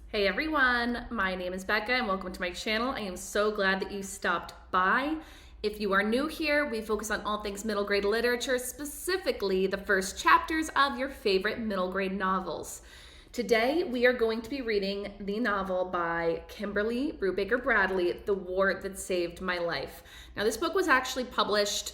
Hey everyone, my name is Becca and welcome to my channel. I am so glad that you stopped by. If you are new here, we focus on all things middle grade literature, specifically the first chapters of your favorite middle grade novels. Today we are going to be reading the novel by Kimberly Brubaker Bradley, The War That Saved My Life. Now this book was actually published,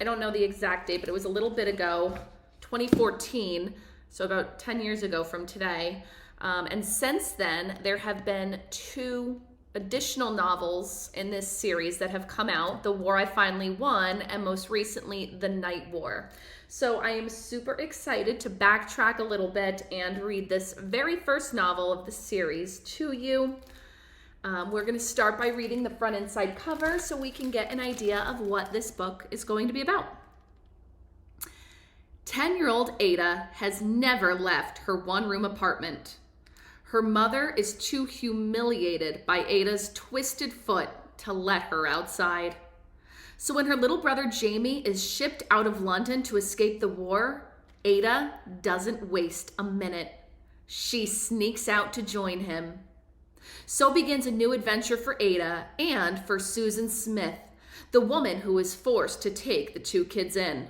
I don't know the exact date, but it was a little bit ago, 2014, so about 10 years ago from today. And since then, there have been 2 additional novels in this series that have come out, The War I Finally Won, and most recently, The Night War. So I am super excited to backtrack a little bit and read this very first novel of the series to you. We're going to start by reading the front and side cover so we can get an idea of what this book is going to be about. 10-year-old Ada has never left her one-room apartment. Her mother is too humiliated by Ada's twisted foot to let her outside. So when her little brother Jamie is shipped out of London to escape the war, Ada doesn't waste a minute. She sneaks out to join him. So begins a new adventure for Ada and for Susan Smith, the woman who is forced to take the 2 kids in.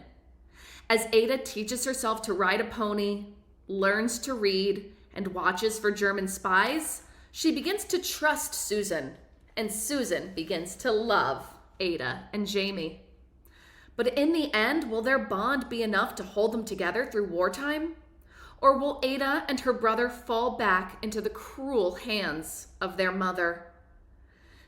As Ada teaches herself to ride a pony, learns to read, and watches for German spies, she begins to trust Susan, and Susan begins to love Ada and Jamie. But in the end, will their bond be enough to hold them together through wartime? Or will Ada and her brother fall back into the cruel hands of their mother?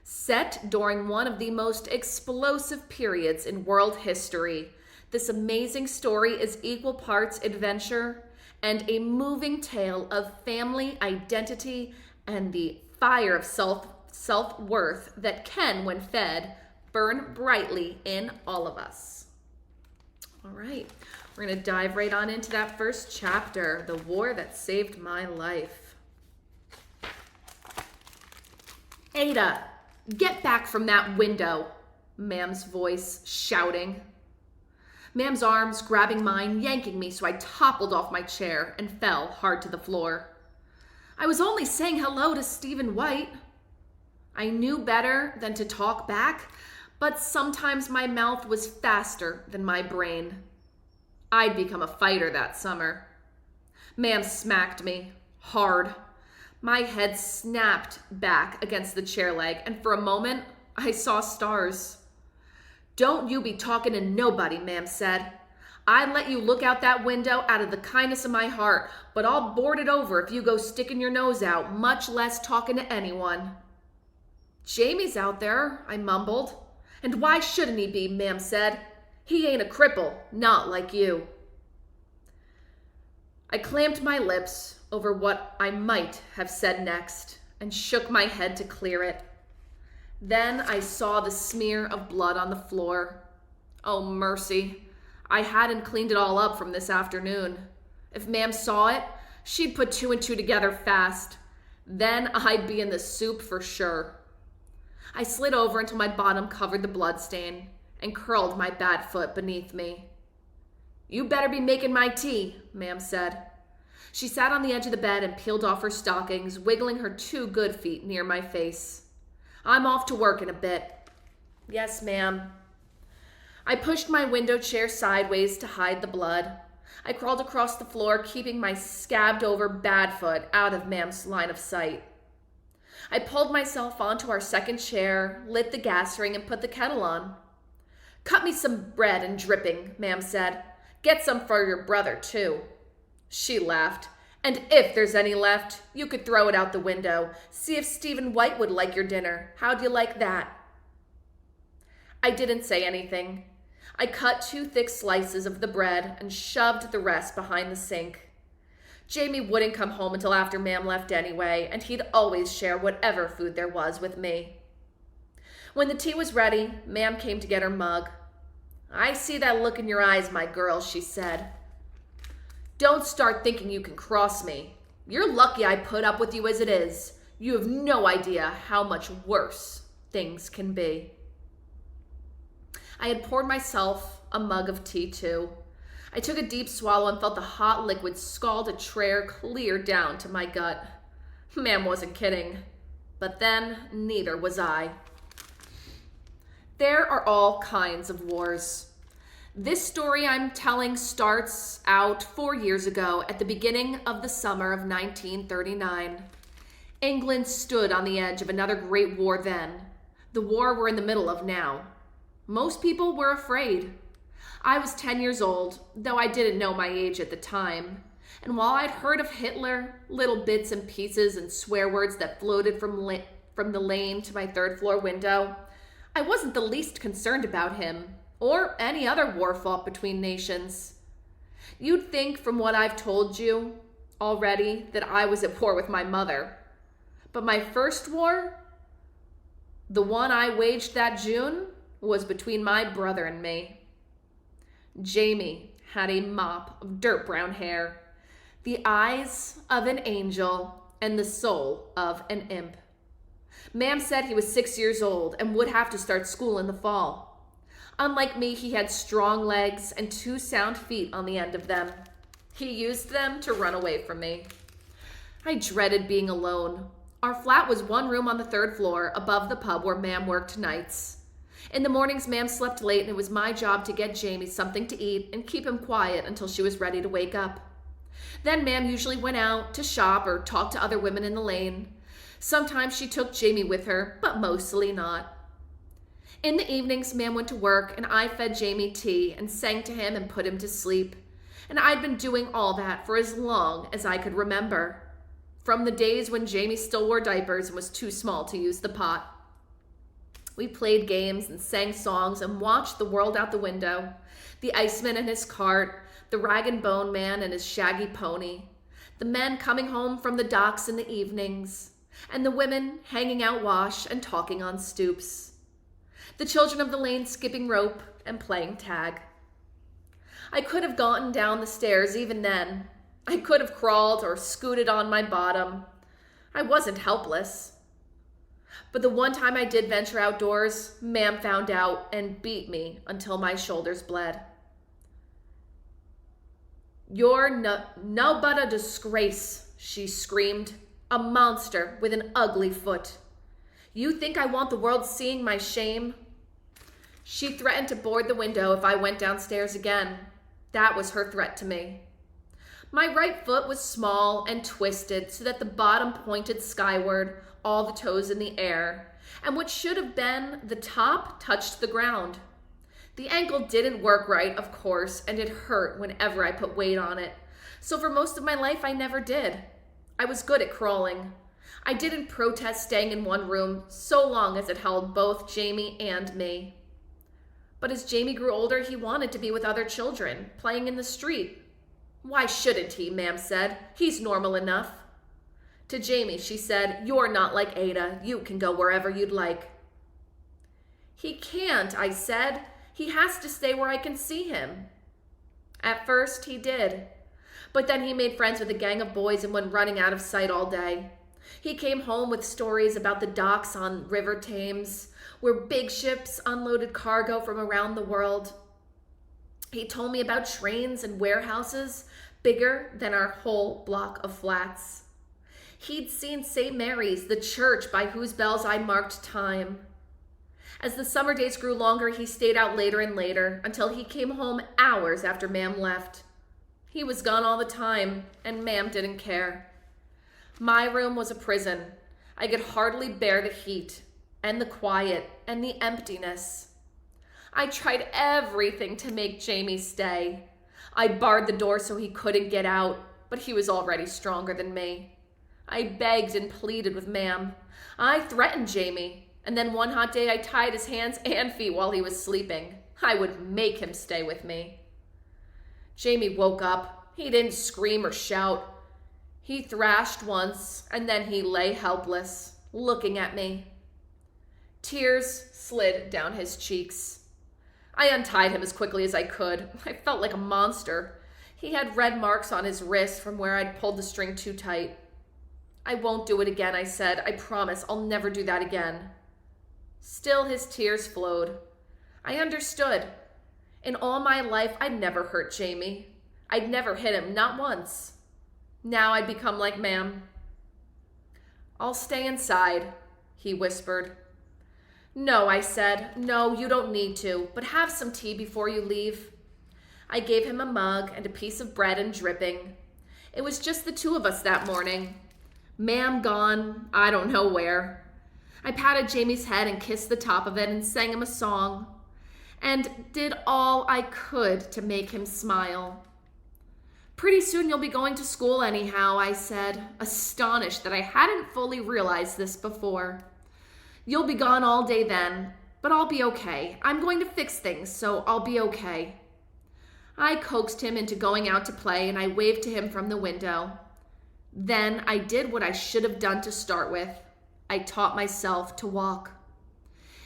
Set during one of the most explosive periods in world history, this amazing story is equal parts adventure and a moving tale of family identity and the fire of self-worth that can, when fed, burn brightly in all of us. All right, we're going to dive right on into that first chapter, The War That Saved My Life. Ada, get back from that window, Mam's voice shouting. Mam's arms grabbing mine, yanking me so I toppled off my chair and fell hard to the floor. I was only saying hello to Stephen White. I knew better than to talk back, but sometimes my mouth was faster than my brain. I'd become a fighter that summer. Mam smacked me, hard. My head snapped back against the chair leg, and for a moment, I saw stars. Don't you be talking to nobody, Mam said. I'd let you look out that window out of the kindness of my heart, but I'll board it over if you go sticking your nose out, much less talking to anyone. Jamie's out there, I mumbled. And why shouldn't he be, Mam said. He ain't a cripple, not like you. I clamped my lips over what I might have said next and shook my head to clear it. Then I saw the smear of blood on the floor. Oh, mercy. I hadn't cleaned it all up from this afternoon. If Mam saw it, she'd put 2 and 2 together fast. Then I'd be in the soup for sure. I slid over until my bottom covered the bloodstain and curled my bad foot beneath me. You better be making my tea, Mam said. She sat on the edge of the bed and peeled off her stockings, wiggling her 2 good feet near my face. I'm off to work in a bit. Yes, ma'am. I pushed my window chair sideways to hide the blood. I crawled across the floor, keeping my scabbed over bad foot out of Mam's line of sight. I pulled myself onto our second chair, lit the gas ring, and put the kettle on. Cut me some bread and dripping, Mam said. Get some for your brother, too. She laughed. And if there's any left, you could throw it out the window. See if Stephen White would like your dinner. How'd you like that? I didn't say anything. I cut 2 thick slices of the bread and shoved the rest behind the sink. Jamie wouldn't come home until after Mam left anyway, and he'd always share whatever food there was with me. When the tea was ready, Mam came to get her mug. I see that look in your eyes, my girl, she said. Don't start thinking you can cross me. You're lucky I put up with you as it is. You have no idea how much worse things can be. I had poured myself a mug of tea too. I took a deep swallow and felt the hot liquid scald a trail clear down to my gut. Ma'am wasn't kidding. But then, neither was I. There are all kinds of wars. This story I'm telling starts out 4 years ago at the beginning of the summer of 1939. England stood on the edge of another great war then, the war we're in the middle of now. Most people were afraid. I was 10 years old, though I didn't know my age at the time. And while I'd heard of Hitler, little bits and pieces and swear words that floated from the lane to my third-floor window, I wasn't the least concerned about him, or any other war fought between nations. You'd think from what I've told you already that I was at war with my mother. But my first war, the one I waged that June, was between my brother and me. Jamie had a mop of dirt brown hair, the eyes of an angel, and the soul of an imp. Ma'am said he was 6 years old and would have to start school in the fall. Unlike me, he had strong legs and 2 sound feet on the end of them. He used them to run away from me. I dreaded being alone. Our flat was 1 room on the 3rd floor above the pub where Ma'am worked nights. In the mornings, Ma'am slept late and it was my job to get Jamie something to eat and keep him quiet until she was ready to wake up. Then Ma'am usually went out to shop or talk to other women in the lane. Sometimes she took Jamie with her, but mostly not. In the evenings, Ma'am went to work and I fed Jamie tea and sang to him and put him to sleep. And I'd been doing all that for as long as I could remember. From the days when Jamie still wore diapers and was too small to use the pot. We played games and sang songs and watched the world out the window. The Iceman and his cart, the rag and bone man and his shaggy pony, the men coming home from the docks in the evenings, and the women hanging out wash and talking on stoops. The children of the lane skipping rope and playing tag. I could have gotten down the stairs even then. I could have crawled or scooted on my bottom. I wasn't helpless. But the one time I did venture outdoors, Ma'am found out and beat me until my shoulders bled. "You're no but a disgrace," she screamed. "A monster with an ugly foot. You think I want the world seeing my shame?" She threatened to board the window if I went downstairs again. That was her threat to me. My right foot was small and twisted so that the bottom pointed skyward, all the toes in the air, and what should have been the top touched the ground. The ankle didn't work right, of course, and it hurt whenever I put weight on it. So for most of my life, I never did. I was good at crawling. I didn't protest staying in one room so long as it held both Jamie and me. But as Jamie grew older, he wanted to be with other children, playing in the street. "Why shouldn't he?" Ma'am said. "He's normal enough." To Jamie, she said, "You're not like Ada. You can go wherever you'd like." "He can't," I said. "He has to stay where I can see him." At first, he did. But then he made friends with a gang of boys and went running out of sight all day. He came home with stories about the docks on River Thames, where big ships unloaded cargo from around the world. He told me about trains and warehouses bigger than our whole block of flats. He'd seen St. Mary's, the church by whose bells I marked time. As the summer days grew longer, he stayed out later and later until he came home hours after Ma'am left. He was gone all the time, and Ma'am didn't care. My room was a prison. I could hardly bear the heat, and the quiet, and the emptiness. I tried everything to make Jamie stay. I barred the door so he couldn't get out, but he was already stronger than me. I begged and pleaded with Ma'am. I threatened Jamie, and then one hot day I tied his hands and feet while he was sleeping. I would make him stay with me. Jamie woke up. He didn't scream or shout. He thrashed once, and then he lay helpless, looking at me. Tears slid down his cheeks. I untied him as quickly as I could. I felt like a monster. He had red marks on his wrist from where I'd pulled the string too tight. "I won't do it again," I said. "I promise I'll never do that again." Still his tears flowed. I understood. In all my life, I'd never hurt Jamie. I'd never hit him, not once. Now I'd become like Ma'am. I'll stay inside, he whispered. No, I said. No, you don't need to, but have some tea before you leave. I gave him a mug and a piece of bread and dripping. It was just the two of us that morning. Ma'am gone, I don't know where. I patted Jamie's head and kissed the top of it and sang him a song, and did all I could to make him smile. Pretty soon you'll be going to school anyhow, I said, astonished that I hadn't fully realized this before. You'll be gone all day then, but I'll be okay. I'm going to fix things, so I'll be okay. I coaxed him into going out to play, and I waved to him from the window. Then I did what I should have done to start with. I taught myself to walk.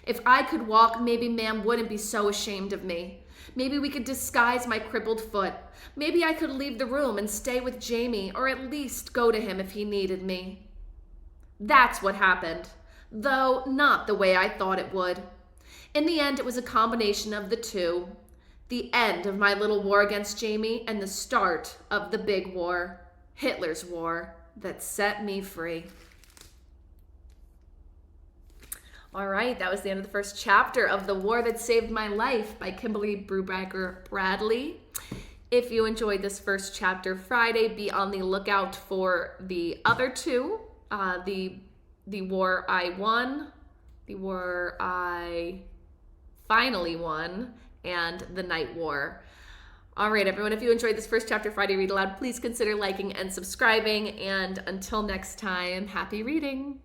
If I could walk, maybe Ma'am wouldn't be so ashamed of me. Maybe we could disguise my crippled foot. Maybe I could leave the room and stay with Jamie, or at least go to him if he needed me. That's what happened, though not the way I thought it would. In the end, it was a combination of the two. The end of my little war against Jamie and the start of the big war, Hitler's war, that set me free. All right, that was the end of the first chapter of The War That Saved My Life by Kimberly Brubaker Bradley. If you enjoyed this first chapter Friday, be on the lookout for the other two, the War I Won, the War I Finally Won, and the Night War. All right, everyone, if you enjoyed this first chapter Friday Read Aloud, please consider liking and subscribing. And until next time, happy reading.